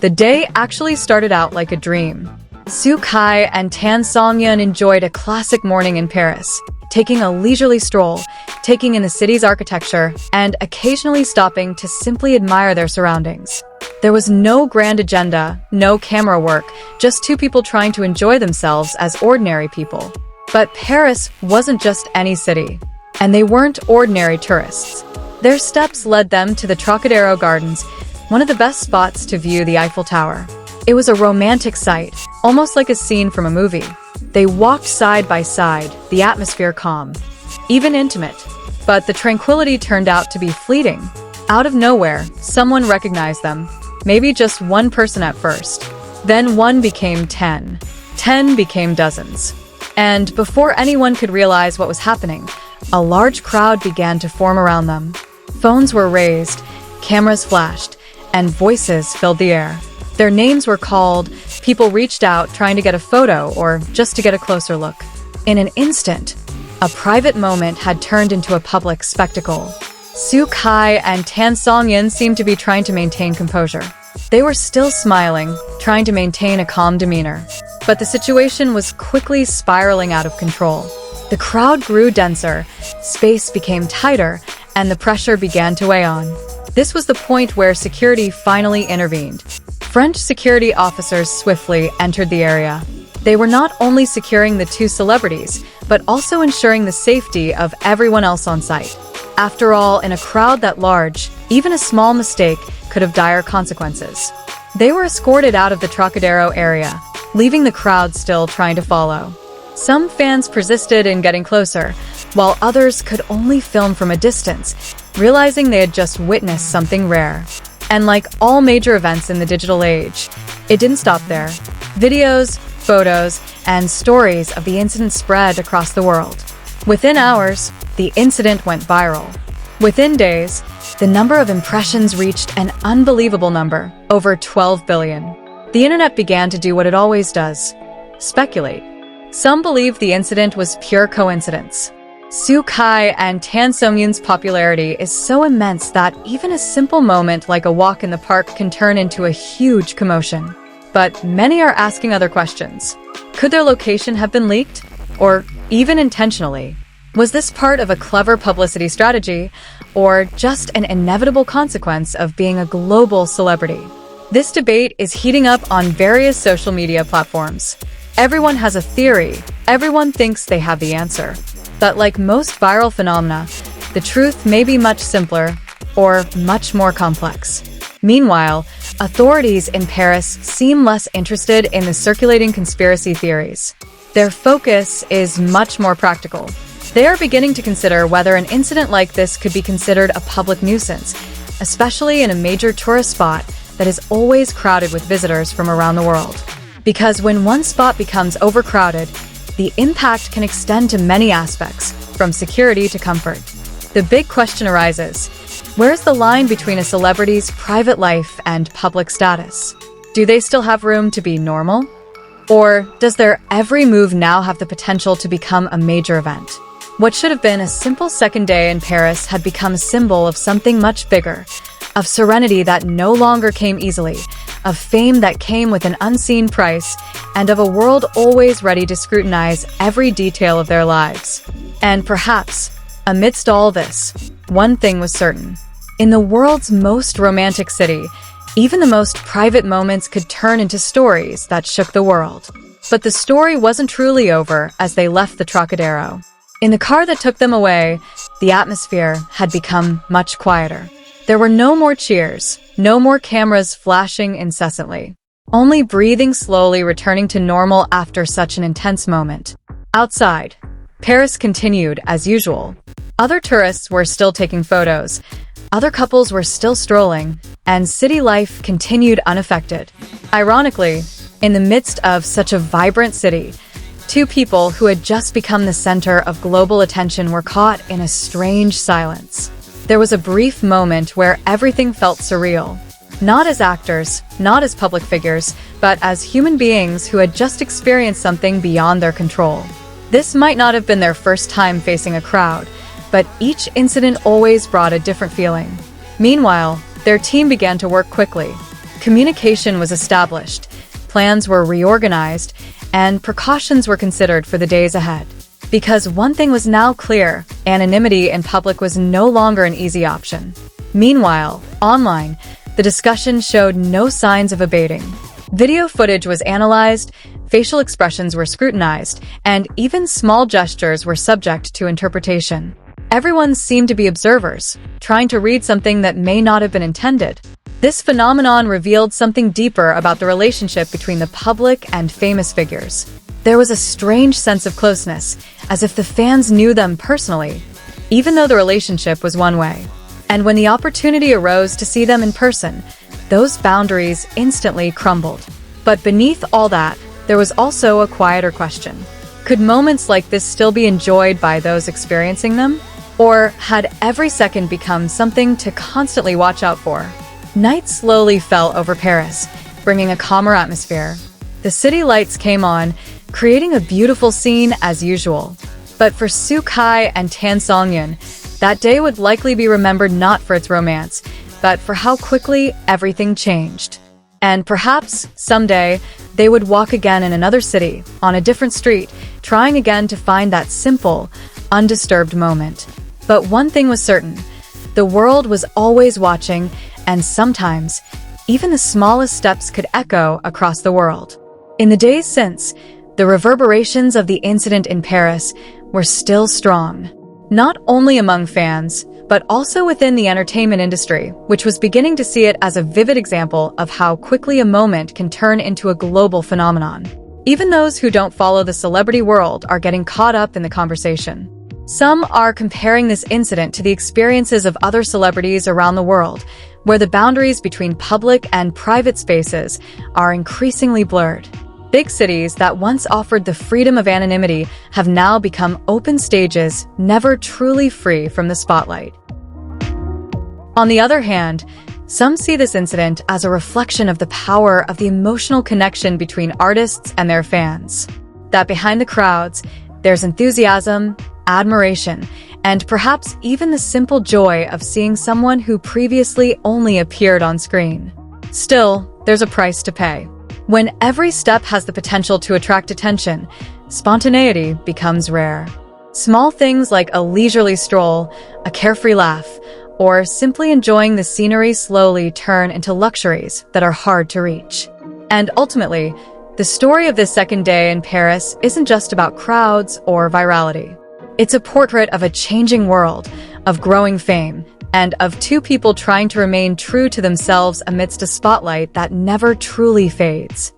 The day actually started out like a dream. Kai and Tan Songyun enjoyed a classic morning in Paris, taking a leisurely stroll, taking in the city's architecture, and occasionally stopping to simply admire their surroundings. There was no grand agenda, no camera work, just two people trying to enjoy themselves as ordinary people. But Paris wasn't just any city, and they weren't ordinary tourists. Their steps led them to the Trocadéro Gardens, one of the best spots to view the Eiffel Tower. It was a romantic sight, almost like a scene from a movie. They walked side by side, the atmosphere calm, even intimate. But the tranquility turned out to be fleeting. Out of nowhere, someone recognized them. Maybe just one person at first. Then one became 10. 10 became dozens. And before anyone could realize what was happening, a large crowd began to form around them. Phones were raised, cameras flashed, and voices filled the air. Their names were called, people reached out trying to get a photo or just to get a closer look. In an instant, a private moment had turned into a public spectacle. Kai and Tan Songyun seemed to be trying to maintain composure. They were still smiling, trying to maintain a calm demeanor. But the situation was quickly spiraling out of control. The crowd grew denser, space became tighter, and the pressure began to weigh on. This was the point where security finally intervened. French security officers swiftly entered the area. They were not only securing the two celebrities, but also ensuring the safety of everyone else on site. After all, in a crowd that large, even a small mistake could have dire consequences. They were escorted out of the Trocadéro area, leaving the crowd still trying to follow. Some fans persisted in getting closer, while others could only film from a distance, realizing they had just witnessed something rare. And like all major events in the digital age, it didn't stop there. Videos, photos, and stories of the incident spread across the world. Within hours, the incident went viral. Within days, the number of impressions reached an unbelievable number, over 12 billion. The internet began to do what it always does: speculate. Some believe the incident was pure coincidence. Kai and Tan Songyun's popularity is so immense that even a simple moment like a walk in the park can turn into a huge commotion. But many are asking other questions. Could their location have been leaked? Or even intentionally? Was this part of a clever publicity strategy, or just an inevitable consequence of being a global celebrity? This debate is heating up on various social media platforms. Everyone has a theory, everyone thinks they have the answer. But like most viral phenomena, the truth may be much simpler or much more complex. Meanwhile, authorities in Paris seem less interested in the circulating conspiracy theories. Their focus is much more practical. They are beginning to consider whether an incident like this could be considered a public nuisance, especially in a major tourist spot that is always crowded with visitors from around the world. Because when one spot becomes overcrowded, the impact can extend to many aspects, from security to comfort. The big question arises: where's the line between a celebrity's private life and public status? Do they still have room to be normal? Or does their every move now have the potential to become a major event? What should have been a simple second day in Paris had become a symbol of something much bigger, of serenity that no longer came easily, of fame that came with an unseen price, and of a world always ready to scrutinize every detail of their lives. And perhaps, amidst all this, one thing was certain. In the world's most romantic city, even the most private moments could turn into stories that shook the world. But the story wasn't truly over as they left the Trocadéro. In the car that took them away, the atmosphere had become much quieter. There were no more cheers, no more cameras flashing incessantly. Only breathing slowly, returning to normal after such an intense moment. Outside, Paris continued as usual. Other tourists were still taking photos, other couples were still strolling, and city life continued unaffected. Ironically, in the midst of such a vibrant city, two people who had just become the center of global attention were caught in a strange silence. There was a brief moment where everything felt surreal. Not as actors, not as public figures, but as human beings who had just experienced something beyond their control. This might not have been their first time facing a crowd, but each incident always brought a different feeling. Meanwhile, their team began to work quickly. Communication was established, plans were reorganized, and precautions were considered for the days ahead. Because one thing was now clear, anonymity in public was no longer an easy option. Meanwhile, online, the discussion showed no signs of abating. Video footage was analyzed, facial expressions were scrutinized, and even small gestures were subject to interpretation. Everyone seemed to be observers, trying to read something that may not have been intended. This phenomenon revealed something deeper about the relationship between the public and famous figures. There was a strange sense of closeness, as if the fans knew them personally, even though the relationship was one way. And when the opportunity arose to see them in person, those boundaries instantly crumbled. But beneath all that, there was also a quieter question. Could moments like this still be enjoyed by those experiencing them? Or had every second become something to constantly watch out for? Night slowly fell over Paris, bringing a calmer atmosphere. The city lights came on, creating a beautiful scene as usual. But for Kai and Tan Songyun, that day would likely be remembered not for its romance, but for how quickly everything changed. And perhaps, someday, they would walk again in another city, on a different street, trying again to find that simple, undisturbed moment. But one thing was certain, the world was always watching, and sometimes, even the smallest steps could echo across the world. In the days since, the reverberations of the incident in Paris were still strong, not only among fans, but also within the entertainment industry, which was beginning to see it as a vivid example of how quickly a moment can turn into a global phenomenon. Even those who don't follow the celebrity world are getting caught up in the conversation. Some are comparing this incident to the experiences of other celebrities around the world, where the boundaries between public and private spaces are increasingly blurred. Big cities that once offered the freedom of anonymity have now become open stages, never truly free from the spotlight. On the other hand, some see this incident as a reflection of the power of the emotional connection between artists and their fans. That behind the crowds, there's enthusiasm, admiration, and perhaps even the simple joy of seeing someone who previously only appeared on screen. Still, there's a price to pay. When every step has the potential to attract attention, spontaneity becomes rare. Small things like a leisurely stroll, a carefree laugh, or simply enjoying the scenery slowly turn into luxuries that are hard to reach. And ultimately, the story of this second day in Paris isn't just about crowds or virality. It's a portrait of a changing world, of growing fame, and of two people trying to remain true to themselves amidst a spotlight that never truly fades.